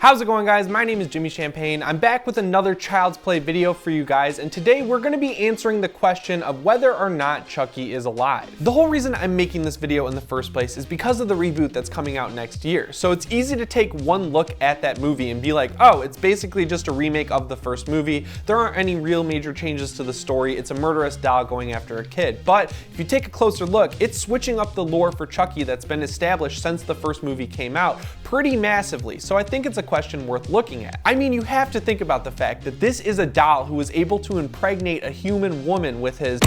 How's it going, guys? My name is Jimmy Champane. I'm back with another Child's Play video for you guys, and today we're going to be answering the question of whether or not Chucky is alive. The whole reason I'm making this video in the first place is because of the reboot that's coming out next year. So it's easy to take one look at that movie and be like, oh, it's basically just a remake of the first movie. There aren't any real major changes to the story. It's a murderous doll going after a kid. But if you take a closer look, it's switching up the lore for Chucky that's been established since the first movie came out pretty massively. So I think it's a question worth looking at. I mean, you have to think about the fact that this is a doll who was able to impregnate a human woman with his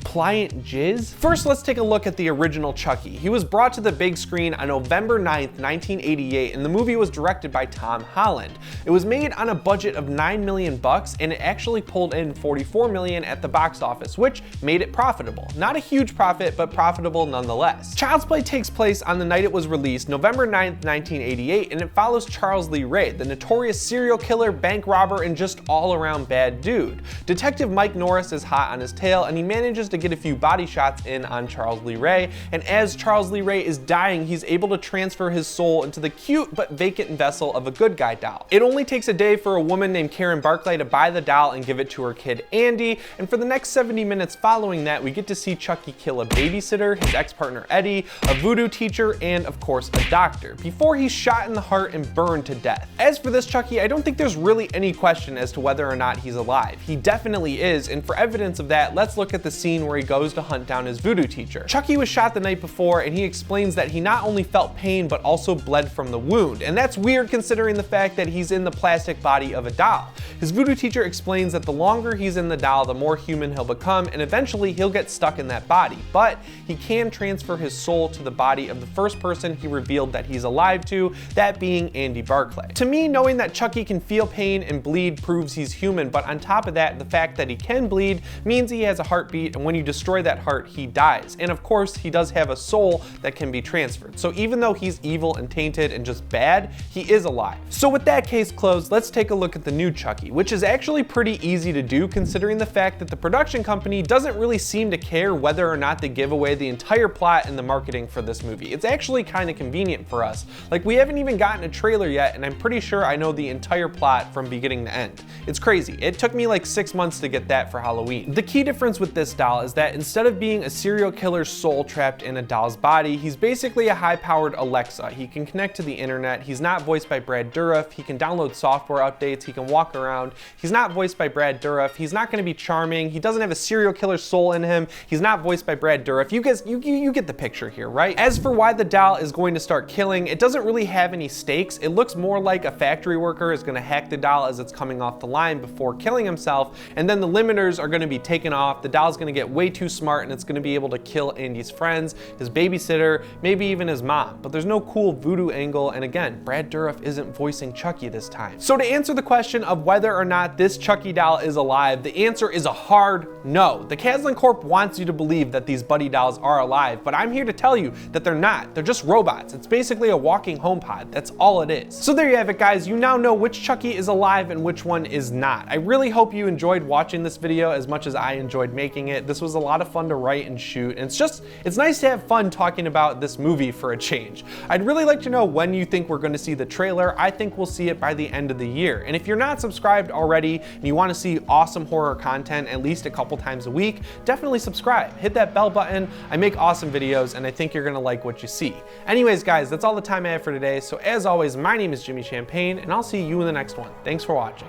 pliant jizz? First, let's take a look at the original Chucky. He was brought to the big screen on November 9th, 1988, and the movie was directed by Tom Holland. It was made on a budget of $9 million, and it actually pulled in $44 million at the box office, which made it profitable. Not a huge profit, but profitable nonetheless. Child's Play takes place on the night it was released, November 9th, 1988, and it follows Charles Lee Ray, the notorious serial killer, bank robber, and just all-around bad dude. Detective Mike Norris is hot on his tail, and he manages to get a few body shots in on Charles Lee Ray, and as Charles Lee Ray is dying, he's able to transfer his soul into the cute but vacant vessel of a good guy doll. It only takes a day for a woman named Karen Barclay to buy the doll and give it to her kid Andy, and for the next 70 minutes following that, we get to see Chucky kill a babysitter, his ex-partner Eddie, a voodoo teacher, and of course a doctor, before he's shot in the heart and burned to death. As for this Chucky, I don't think there's really any question as to whether or not he's alive. He definitely is, and for evidence of that, let's look at the scene where he goes to hunt down his voodoo teacher. Chucky was shot the night before, and he explains that he not only felt pain but also bled from the wound, and that's weird considering the fact that he's in the plastic body of a doll. His voodoo teacher explains that the longer he's in the doll, the more human he'll become, and eventually he'll get stuck in that body, but he can transfer his soul to the body of the first person he revealed that he's alive to, that being Andy Barclay. To me, knowing that Chucky can feel pain and bleed proves he's human, but on top of that, the fact that he can bleed means he has a heartbeat, and when you destroy that heart, he dies. And of course, he does have a soul that can be transferred. So even though he's evil and tainted and just bad, he is alive. So with that case closed, let's take a look at the new Chucky, which is actually pretty easy to do considering the fact that the production company doesn't really seem to care whether or not they give away the entire plot and the marketing for this movie. It's actually kind of convenient for us. Like, we haven't even gotten a trailer yet, and I'm pretty sure I know the entire plot from beginning to end. It's crazy. It took me like 6 months to get that for Halloween. The key difference with this doll is that instead of being a serial killer's soul trapped in a doll's body, he's basically a high-powered Alexa. He can connect to the internet, he's not voiced by Brad Dourif, he can download software updates, he can walk around, he's not voiced by Brad Dourif, he's not going to be charming, he doesn't have a serial killer's soul in him, he's not voiced by Brad Dourif. You guys, you get the picture here, right? As for why the doll is going to start killing, it doesn't really have any stakes. It looks more like a factory worker is going to hack the doll as it's coming off the line before killing himself, and then the limiters are going to be taken off, the doll's going to get way too smart, and it's going to be able to kill Andy's friends, his babysitter, maybe even his mom. But there's no cool voodoo angle, and again, Brad Dourif isn't voicing Chucky this time. So to answer the question of whether or not this Chucky doll is alive, the answer is a hard no. The Kaslan Corp wants you to believe that these buddy dolls are alive, but I'm here to tell you that they're not. They're just robots. It's basically a walking HomePod. That's all it is. So there you have it, guys. You now know which Chucky is alive and which one is not. I really hope you enjoyed watching this video as much as I enjoyed making it. This was a lot of fun to write and shoot, and it's nice to have fun talking about this movie for a change. I'd really like to know when you think we're going to see the trailer. I think we'll see it by the end of the year. And if you're not subscribed already and you want to see awesome horror content at least a couple times a week, definitely subscribe. Hit that bell button. I make awesome videos, and I think you're going to like what you see. Anyways, guys, that's all the time I have for today. So as always, my name is Jimmy Champane, and I'll see you in the next one. Thanks for watching.